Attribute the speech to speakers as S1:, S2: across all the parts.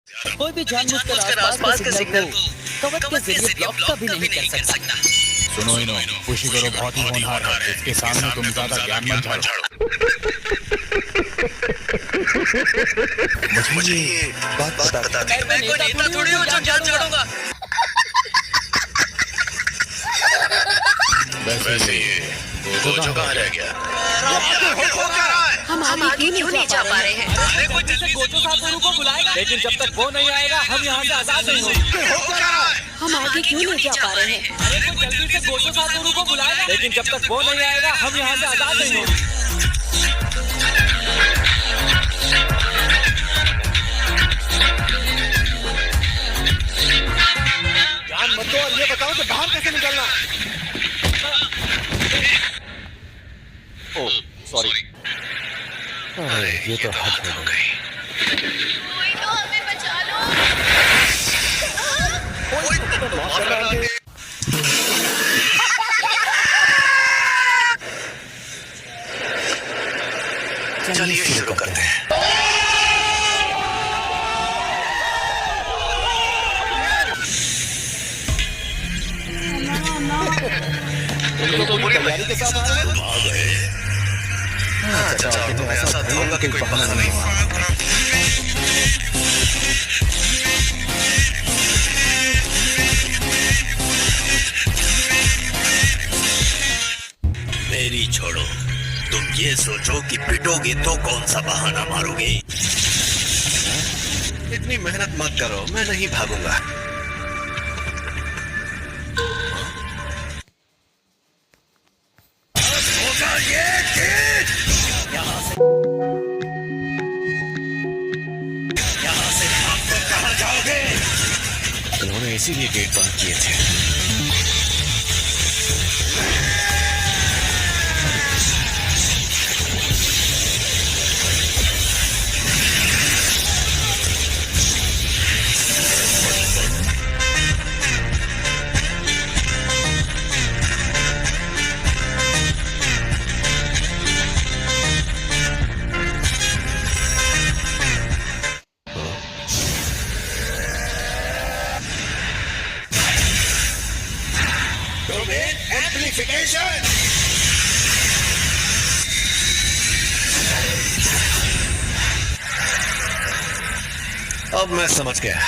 S1: कोई भी जानबूझकर आसपास के सिग्नल को कवच के जरिए ब्लॉक कभी नहीं कर सकता।
S2: सुनो इनो, खुशी करो बहुत ही होनहार है, इसके सामने तुम ज्यादा ज्ञान मत झाड़ो।
S3: मुझे ये बात बता दे,
S1: मैं कोई नेता थोड़ी हूँ जो ज्ञान झाड़ूंगा।
S2: वैसे ये
S3: गोजो कहाँ रह गया?
S4: हम आगे क्यों नहीं जा पा रहे हैं?
S1: अरे कोई जल्दी से गोचो सातों को बुलाएगा, लेकिन जब तक वो नहीं आएगा हम यहाँ से आजाद नहीं होंगे।
S4: हम आगे क्यों नहीं जा पा रहे हैं?
S1: अरे कोई जल्दी से गोचो सातों को बुलाएगा, लेकिन जब तक वो नहीं आएगा हम यहाँ से आजाद नहीं होंगे।
S3: जान मत दो और ये बताओ कि बाहर कैसे निकलना? Oh sorry. अरे ये तो हद हो गई।
S4: कोई तो हमें बचा लो।
S3: चलिए शुरू करते हैं।
S1: तो पूरी तैयारी के साथ आ गए।
S3: अच्छा, तो ऐसा होगा कि कोई बहाना नहीं।
S5: मेरी छोड़ो, तुम ये सोचो कि पिटोगे तो कौन सा बहाना मारोगे।
S3: इतनी मेहनत मत करो, मैं नहीं भागूंगा। उन्होंने इसीलिए गेट बंद किए थे। अब मैं समझ गया,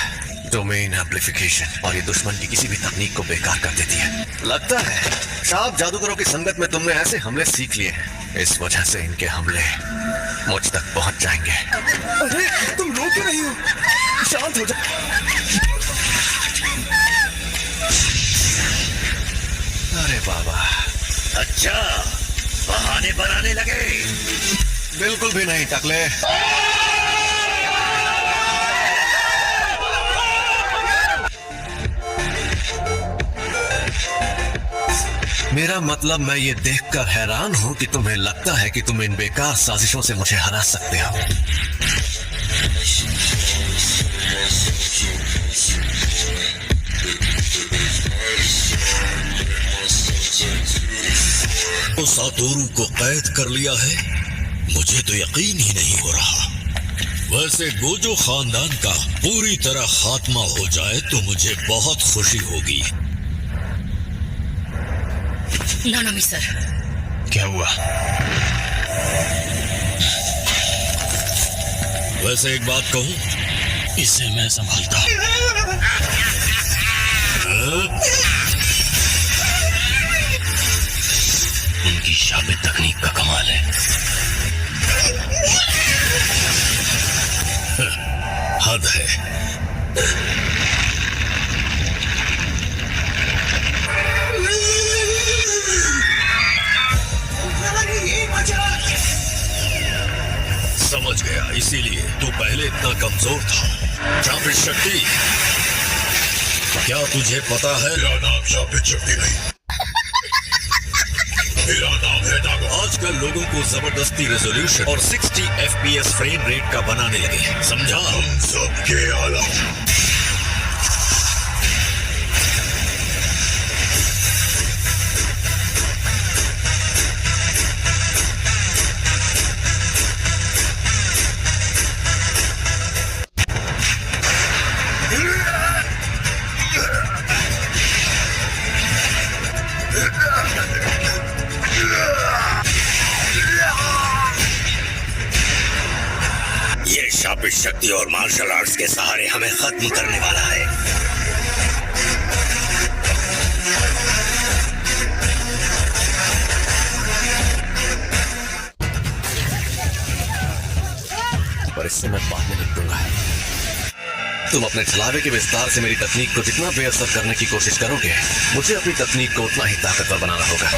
S3: डोमेन एम्प्लीफिकेशन, और ये दुश्मन की किसी भी तकनीक को बेकार कर देती है। लगता है शाप जादूगरों की संगत में तुमने ऐसे हमले सीख लिए हैं, इस वजह से इनके हमले मुझ तक पहुंच जाएंगे। अरे तुम रो क्यों नहीं हो? शांत हो जाओ। अरे बाबा,
S5: अच्छा, बहाने बनाने लगे।
S3: बिल्कुल भी नहीं टकले। मेरा मतलब, मैं ये देखकर हैरान हूं कि तुम्हें लगता है कि तुम इन बेकार साजिशों से मुझे हरा सकते हो।
S5: तो सातोरू को कैद कर लिया है, मुझे तो यकीन ही नहीं हो रहा। वैसे गोजो खानदान का पूरी तरह खात्मा हो जाए तो मुझे बहुत खुशी होगी।
S4: नानामी सर,
S3: क्या हुआ?
S5: वैसे एक बात कहूं, इसे मैं संभालता हूं। उनकी शाबित तकनीक का कमाल है। हद है। समझ गया, इसीलिए तू पहले इतना कमजोर था। शापित शक्ति, क्या तुझे पता है? मेरा नाम शापित शक्ति नहीं, मेरा नाम है नागो। आजकल लोगों को जबरदस्ती रेजोल्यूशन और 60 FPS फ्रेम रेट का बनाने लगे, समझा? हम सबके आला। मार्शल आर्ट्स के सहारे हमें खत्म करने वाला है।
S3: पर इससे मैं बाद में निपटूंगा। तुम अपने छलावे के विस्तार से मेरी तकनीक को जितना बेअसर करने की कोशिश करोगे, मुझे अपनी तकनीक को उतना ही ताकतवर बनाना होगा।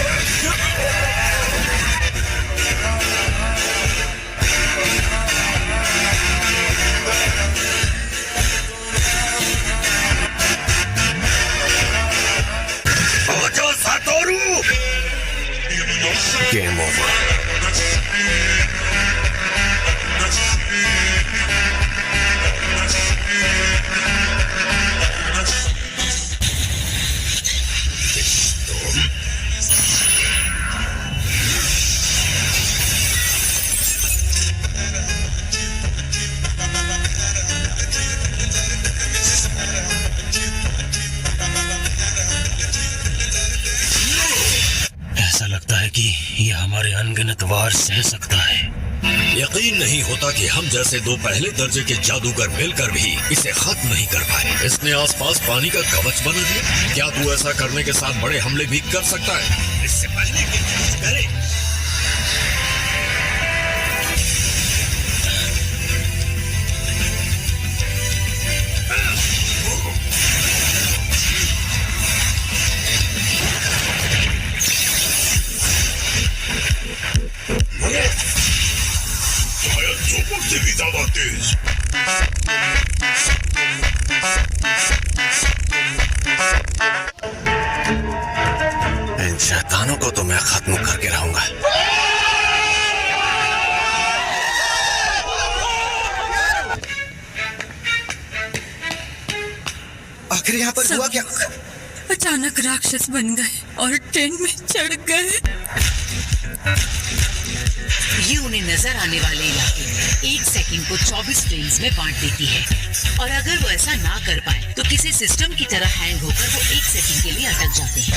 S3: Game over.
S5: ऐसा लगता है कि यह हमारे अनगिनत वार सह सकता है। यकीन नहीं होता कि हम जैसे दो पहले दर्जे के जादूगर मिलकर भी इसे खत्म नहीं कर पाए। इसने आसपास पानी का कवच बना दिया। क्या तू ऐसा करने के साथ बड़े हमले भी कर सकता है? इससे पहले कि कुछ करे। से भी ज्यादा तेज।
S3: इन शैतानों को तो मैं खत्म करके रहूंगा।
S6: आखिर यहाँ पर हुआ क्या?
S7: अचानक राक्षस बन गए और ट्रेन में चढ़ गए।
S8: ये उन्हें नजर आने वाले इलाके में 1 सेकंड को 24 फ्रेम्स में बांट देती है, और अगर वो ऐसा ना कर पाए तो किसी सिस्टम की तरह हैंग होकर वो 1 सेकंड के लिए अटक जाते हैं।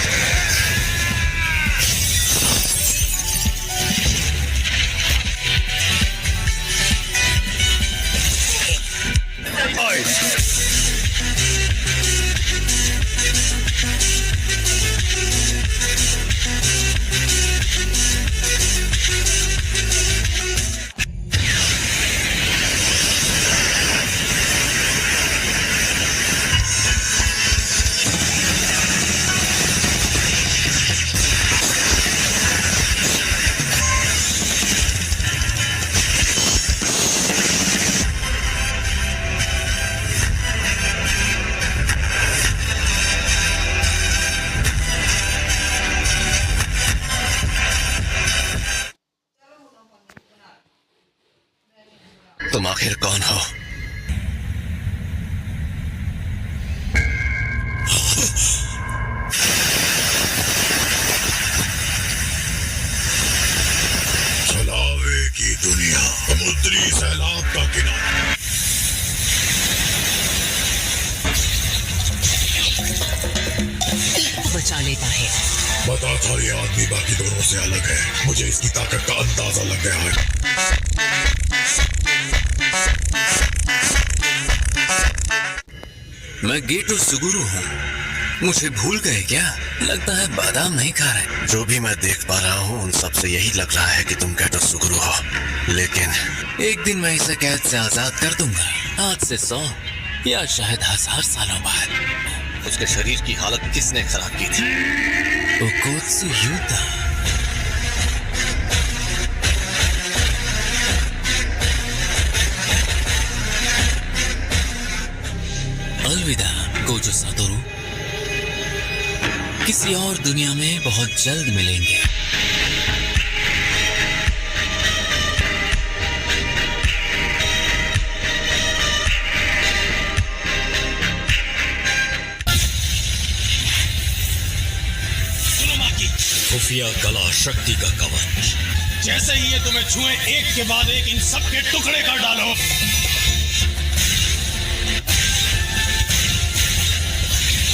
S3: तुम आखिर कौन हो?
S5: छलावे की दुनिया, समुद्री सैलाब का किनारा।
S8: बचा लेता है।
S5: बता था ये आदमी बाकी दोनों से अलग है। मुझे इसकी ताकत का अंदाजा लग गया है।
S3: मैं गेटो सुगुरु हूँ। मुझे भूल गए क्या? लगता है बादाम नहीं खा रहे। जो भी मैं देख पा रहा हूँ उन सब से यही लग रहा है कि तुम गेटो सुगुरु हो, लेकिन एक दिन मैं इसे कैद से आजाद कर दूंगा। आज से 100 या शायद 1000 सालों बाद। उसके शरीर की हालत किसने खराब की थी? ओकोत्सु युद्धा। अलविदा गोजो सातोरू। किसी और दुनिया में बहुत जल्द मिलेंगे।
S5: खुफिया कला शक्ति का कवच।
S2: जैसे ही ये तुम्हें छुए, एक के बाद एक इन सब के टुकड़े कर डालो।